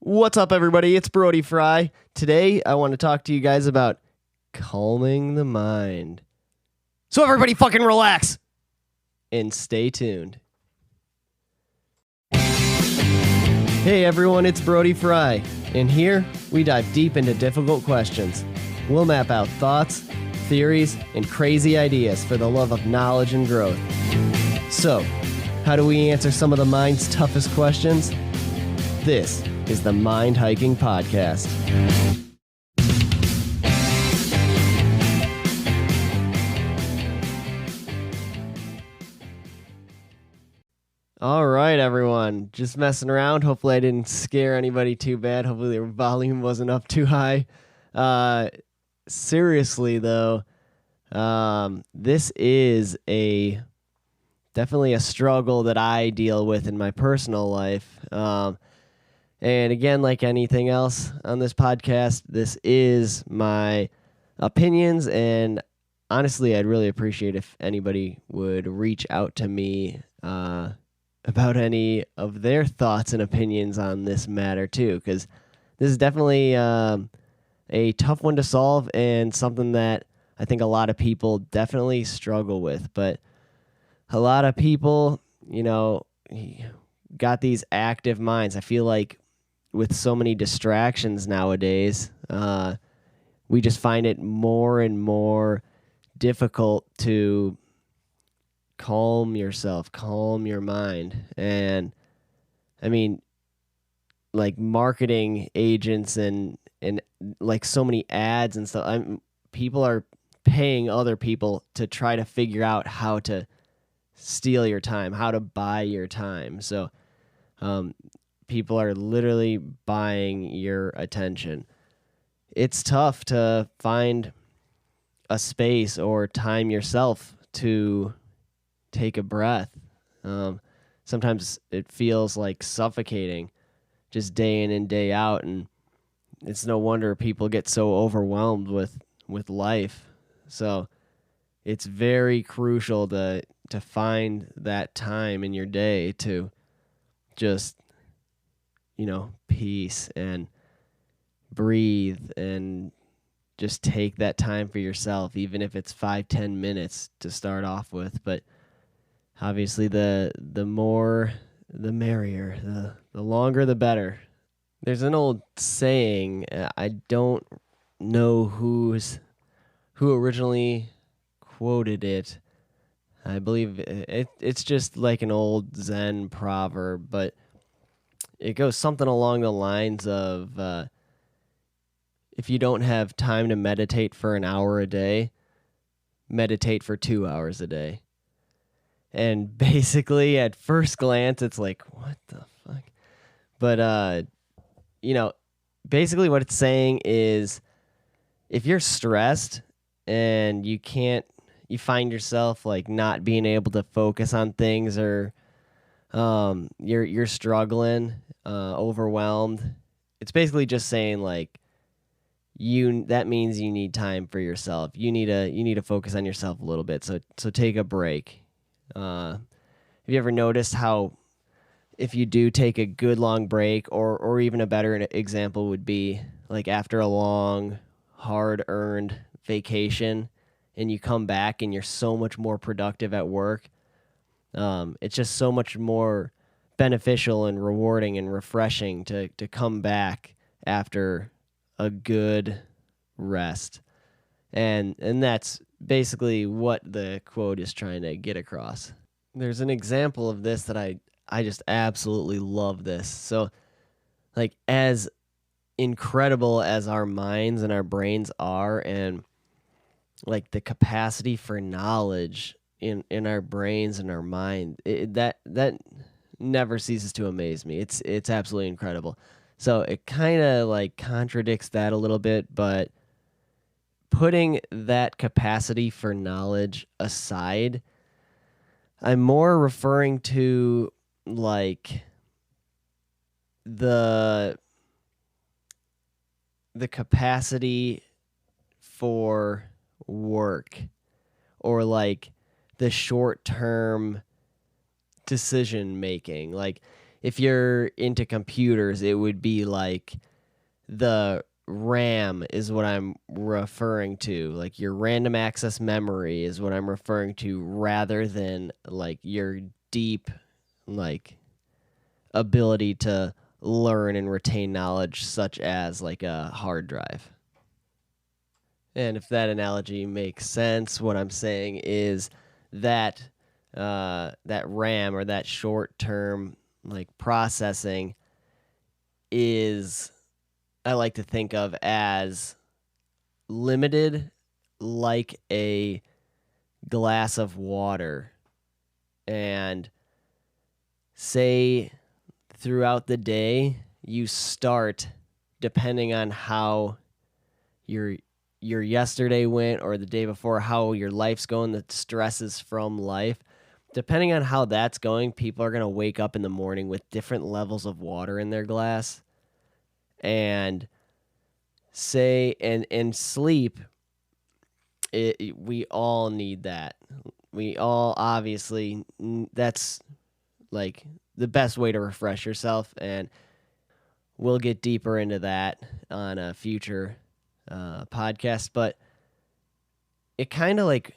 What's up, everybody? It's Brody Frye. Today, I want to talk to you guys about calming the mind. So everybody fucking relax and stay tuned. Hey everyone, it's Brody Frye, and here we dive deep into difficult questions. We'll map out thoughts, theories, and crazy ideas for the love of knowledge and growth. So, how do we answer some of the mind's toughest questions? This is the Mind Hiking Podcast. All right, everyone. Just messing around. Hopefully I didn't scare anybody too bad. Hopefully their volume wasn't up too high. Seriously, though, this is definitely a struggle that I deal with in my personal life. And again, like anything else on this podcast, this is my opinions, and honestly, I'd really appreciate if anybody would reach out to me about any of their thoughts and opinions on this matter too, because this is definitely a tough one to solve and something that I think a lot of people definitely struggle with. But a lot of people, got these active minds. I feel like with so many distractions nowadays, we just find it more and more difficult to calm yourself, calm your mind. And I mean, like marketing agents and like so many ads and stuff, people are paying other people to try to figure out how to steal your time, how to buy your time. So people are literally buying your attention. It's tough to find a space or time yourself to take a breath. Sometimes it feels like suffocating just day in and day out, and it's no wonder people get so overwhelmed with life. So it's very crucial to find that time in your day to just peace and breathe and just take that time for yourself, even if it's 5-10 minutes to start off with. But obviously the more the merrier, the longer the better. There's an old saying, I don't know who originally quoted it. I believe it's just like an old Zen proverb, but it goes something along the lines of, if you don't have time to meditate for an hour a day, meditate for 2 hours a day. And basically, at first glance, it's like, what the fuck? But, basically what it's saying is, if you're stressed and you find yourself like not being able to focus on things, or you're struggling, overwhelmed, it's basically just saying like that means you need time for yourself. You need to focus on yourself a little bit. So take a break. Have you ever noticed how if you do take a good long break, or even a better example would be like after a long, hard-earned vacation, and you come back and you're so much more productive at work, it's just so much more beneficial and rewarding and refreshing to come back after a good rest. And that's basically what the quote is trying to get across. There's an example of this that I just absolutely love this. So, like, as incredible as our minds and our brains are, and like the capacity for knowledge in our brains and our mind, that never ceases to amaze me. It's absolutely incredible. So it kind of like contradicts that a little bit, but putting that capacity for knowledge aside, I'm more referring to like the capacity for work, or like the short-term decision making. Like, if you're into computers, it would be like the RAM is what I'm referring to. Like your random access memory is what I'm referring to rather than like your deep like ability to learn and retain knowledge such as like a hard drive. And if that analogy makes sense, what I'm saying is that that RAM or that short term like processing is I like to think of as limited like a glass of water. And say throughout the day you start, depending on how your yesterday went or the day before, how your life's going, the stresses from life, depending on how that's going, people are going to wake up in the morning with different levels of water in their glass. And say and sleep, we all need that. We all obviously, that's like the best way to refresh yourself, and we'll get deeper into that on a future podcast. But it kind of like,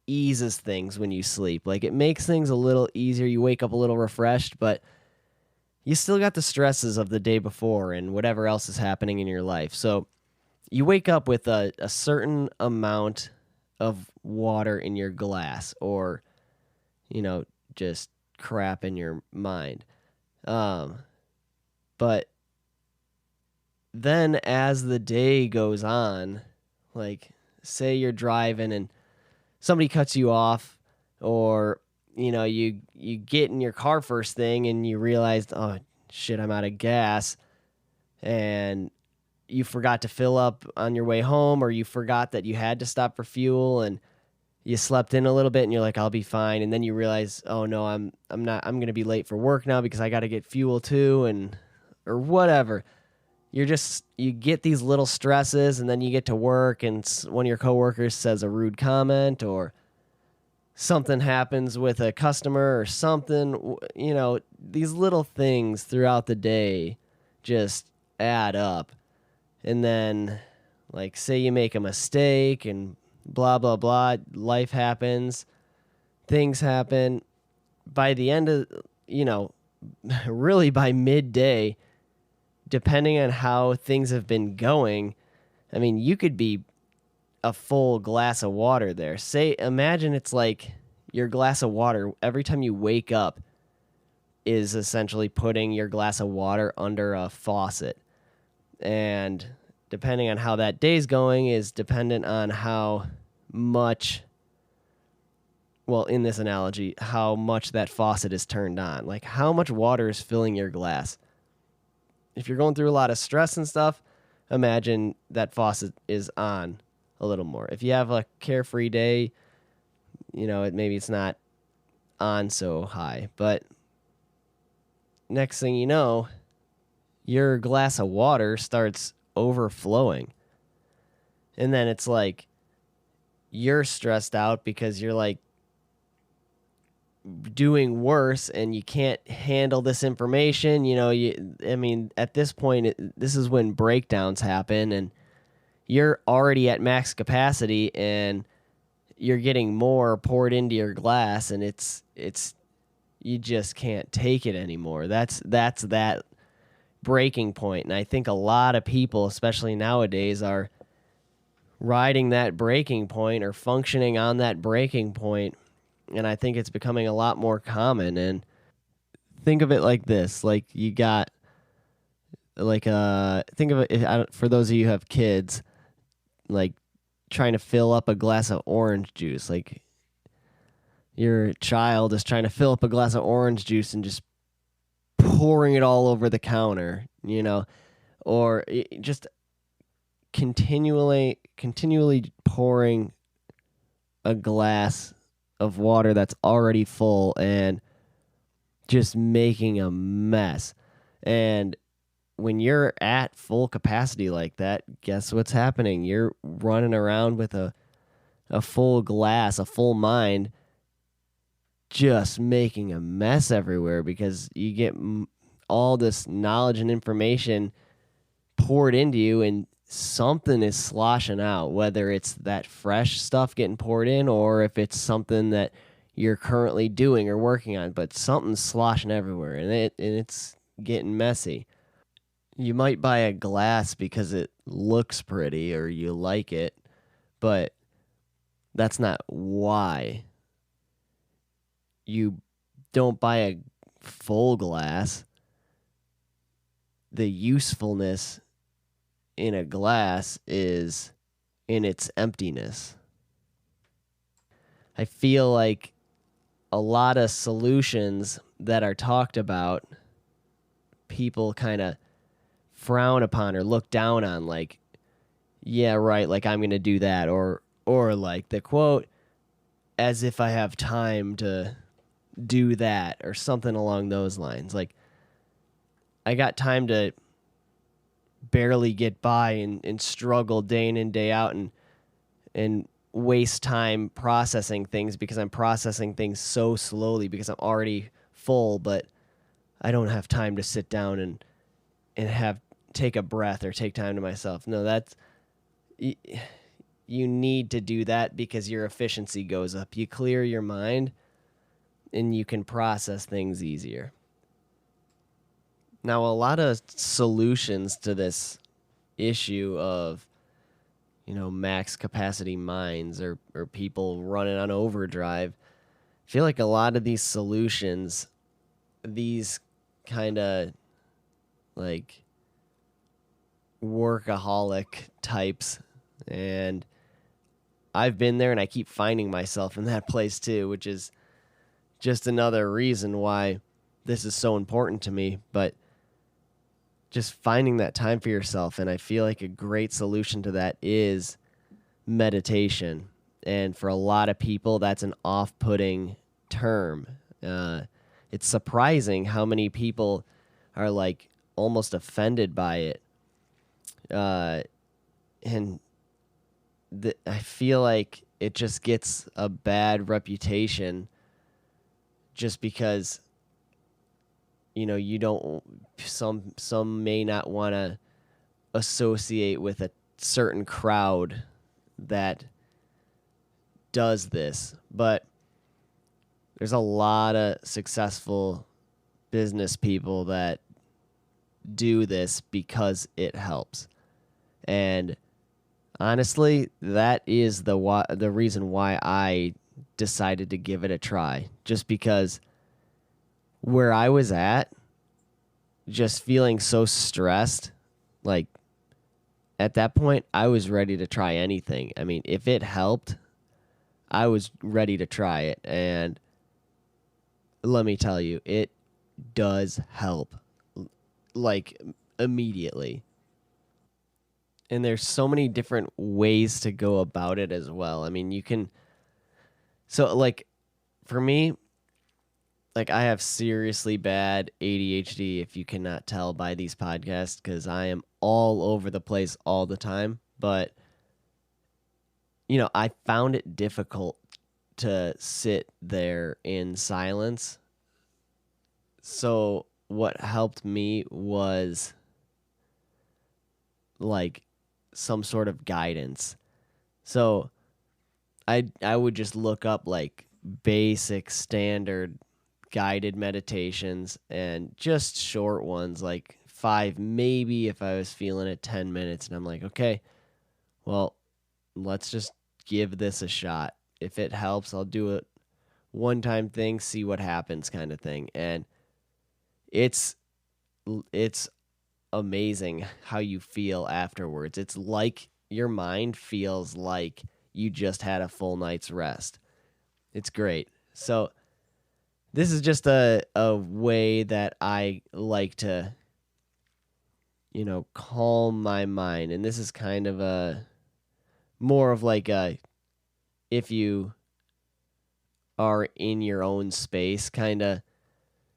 eases things when you sleep. Like it makes things a little easier. You wake up a little refreshed, but you still got the stresses of the day before and whatever else is happening in your life. So you wake up with a certain amount of water in your glass, or, just crap in your mind. But then as the day goes on, like say you're driving and somebody cuts you off, or you get in your car first thing and you realize, oh shit, I'm out of gas, and you forgot to fill up on your way home, or you forgot that you had to stop for fuel, and you slept in a little bit and you're like, I'll be fine. And then you realize, oh no, I'm going to be late for work now because I got to get fuel too, or whatever. You get these little stresses, and then you get to work and one of your coworkers says a rude comment, or something happens with a customer or something, these little things throughout the day just add up. And then like say you make a mistake and blah, blah, blah, life happens, things happen. By the end of, really by midday, depending on how things have been going, I mean, you could be a full glass of water there. Imagine it's like your glass of water, every time you wake up, is essentially putting your glass of water under a faucet. And depending on how that day's going is dependent on how much, well, in this analogy, how much that faucet is turned on. Like how much water is filling your glass. If you're going through a lot of stress and stuff, imagine that faucet is on a little more. If you have a carefree day, maybe it's not on so high. But next thing you know, your glass of water starts overflowing. And then it's like you're stressed out because you're like doing worse and you can't handle this information. At this point, this is when breakdowns happen, and you're already at max capacity and you're getting more poured into your glass, and it's you just can't take it anymore. That's that breaking point. And I think a lot of people, especially nowadays, are riding that breaking point or functioning on that breaking point. And I think it's becoming a lot more common. And think of it like this, like you got like think of it, for those of you who have kids, like trying to fill up a glass of orange juice. Like your child is trying to fill up a glass of orange juice and just pouring it all over the counter, or just continually pouring a glass of water that's already full and just making a mess. And when you're at full capacity like that, guess what's happening? You're running around with a full glass, a full mind, just making a mess everywhere because you get all this knowledge and information poured into you, and something is sloshing out, whether it's that fresh stuff getting poured in or if it's something that you're currently doing or working on, but something's sloshing everywhere, and it's getting messy. You might buy a glass because it looks pretty or you like it, but that's not why. You don't buy a full glass. The usefulness in a glass is in its emptiness. I feel like a lot of solutions that are talked about, people kind of frown upon or look down on, like, yeah, right, like I'm going to do that, or like the quote, as if I have time to do that, or something along those lines. Like, I got time to barely get by and struggle day in and day out and waste time processing things because I'm processing things so slowly because I'm already full, but I don't have time to sit down and have take a breath or take time to myself. No, that's you need to do that because your efficiency goes up. You clear your mind and you can process things easier. Now, a lot of solutions to this issue of, max capacity minds or people running on overdrive, I feel like a lot of these solutions, these kind of like workaholic types, and I've been there and I keep finding myself in that place too, which is just another reason why this is so important to me. But just finding that time for yourself, and I feel like a great solution to that is meditation. And for a lot of people, that's an off-putting term. It's surprising how many people are like almost offended by it. And I feel like it just gets a bad reputation just because you don't, some may not want to associate with a certain crowd that does this, but there's a lot of successful business people that do this because it helps. And honestly, that is the reason why I decided to give it a try, just because where I was at, just feeling so stressed, like at that point, I was ready to try anything. I mean, if it helped, I was ready to try it. And let me tell you, it does help, like immediately. And there's so many different ways to go about it as well. I mean, so like for me, like I have seriously bad ADHD, if you cannot tell by these podcasts, because I am all over the place all the time. But, I found it difficult to sit there in silence. So what helped me was like some sort of guidance. So I would just look up like basic standard guided meditations and just short ones, like 5, maybe if I was feeling it, 10 minutes. And I'm like, okay, well, let's just give this a shot. If it helps, I'll do it one time thing, see what happens kind of thing. And it's amazing how you feel afterwards. It's like your mind feels like you just had a full night's rest. It's great. So this is just a way that I like to, calm my mind. And this is kind of more of like if you are in your own space kind of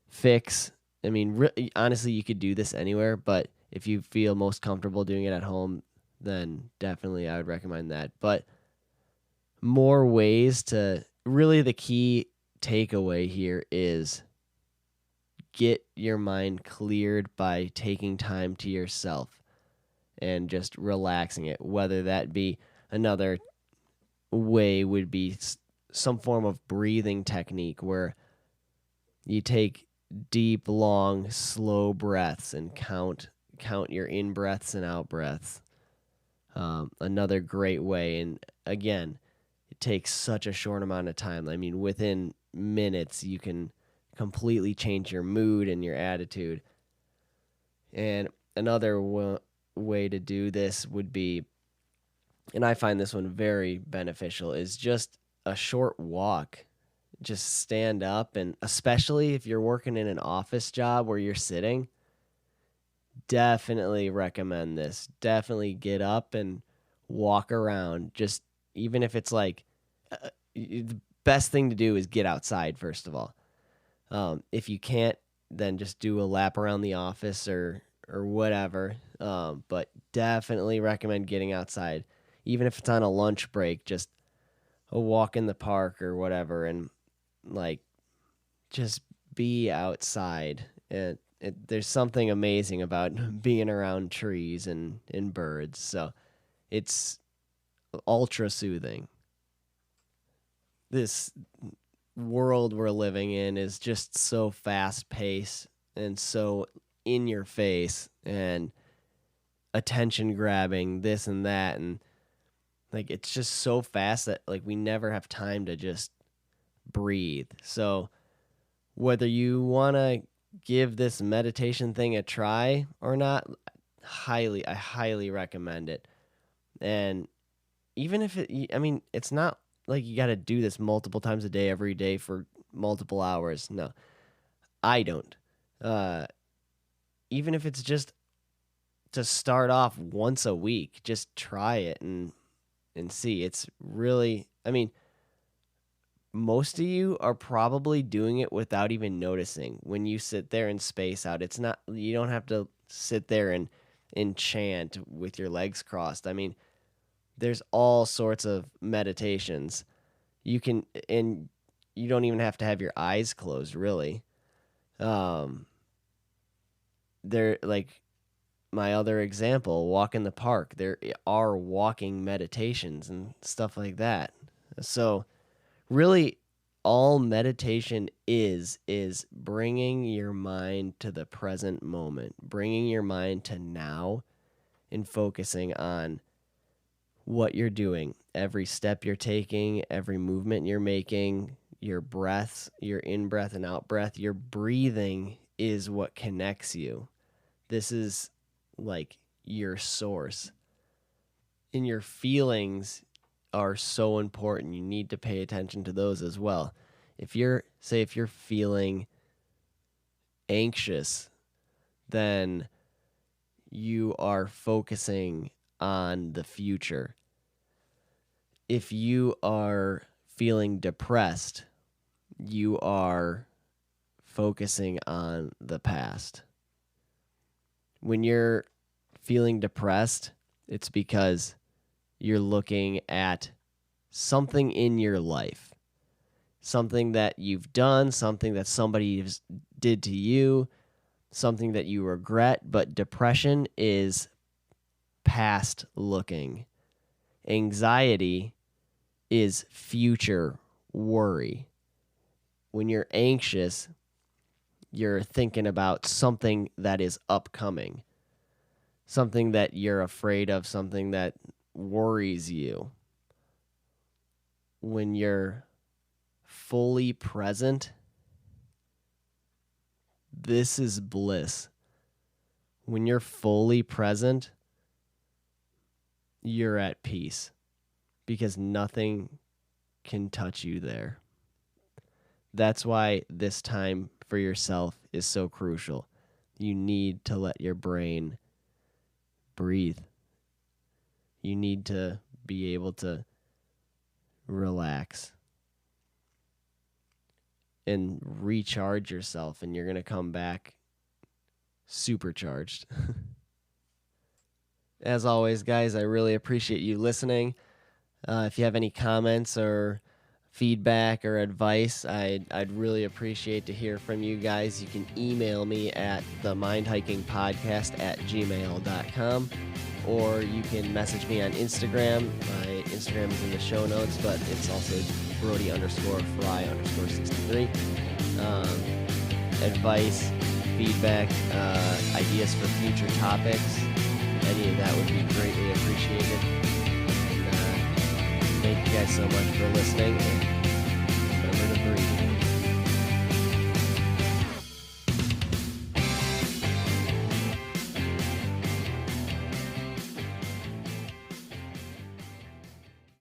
fix. I mean, honestly, you could do this anywhere, but if you feel most comfortable doing it at home, then definitely I would recommend that. But more ways to, really the key takeaway here is get your mind cleared by taking time to yourself and just relaxing it. Whether that be another way would be some form of breathing technique where you take deep, long, slow breaths and count your in breaths and out breaths. Another great way, and again, it takes such a short amount of time. I mean, within minutes, you can completely change your mood and your attitude. And another way to do this would be, and I find this one very beneficial, is just a short walk. Just stand up, and especially if you're working in an office job where you're sitting, definitely recommend this. Definitely get up and walk around. Just even if it's like the best thing to do is get outside first of all. If you can't, then just do a lap around the office or whatever. But definitely recommend getting outside, even if it's on a lunch break. Just a walk in the park or whatever, and like just be outside. There's something amazing about being around trees and birds. So it's ultra soothing. This world we're living in is just so fast paced and so in your face and attention grabbing, this and that, and like it's just so fast that like we never have time to just breathe. So whether you want to give this meditation thing a try or not, I highly recommend it. And even if it's not like you got to do this multiple times a day, every day for multiple hours. No, I don't. Even if it's just to start off once a week, just try it and see. It's really, most of you are probably doing it without even noticing when you sit there and space out. It's not, you don't have to sit there and chant with your legs crossed. There's all sorts of meditations. And you don't even have to have your eyes closed, really. They're like my other example, walk in the park. There are walking meditations and stuff like that. So really, all meditation is bringing your mind to the present moment, bringing your mind to now, and focusing on what you're doing, every step you're taking, every movement you're making, your breaths, your in-breath and out-breath, your breathing is what connects you. This is like your source. And your feelings are so important. You need to pay attention to those as well. If you're feeling anxious, then you are focusing on the future. If you are feeling depressed, you are focusing on the past. When you're feeling depressed, it's because you're looking at something in your life, something that you've done, something that somebody did to you, something that you regret. But depression is past looking. Anxiety is future worry. When you're anxious, you're thinking about something that is upcoming, something that you're afraid of, something that worries you. When you're fully present, this is bliss. When you're fully present, you're at peace because nothing can touch you there. That's why this time for yourself is so crucial. You need to let your brain breathe. You need to be able to relax and recharge yourself, and you're going to come back supercharged. As always, guys, I really appreciate you listening. If you have any comments or feedback or advice, I'd really appreciate to hear from you guys. You can email me at themindhikingpodcast@gmail.com, or you can message me on Instagram. My Instagram is in the show notes, but it's also Brody_Frye_63. Advice, feedback, ideas for future topics, any of that would be greatly appreciated. And, thank you guys so much for listening.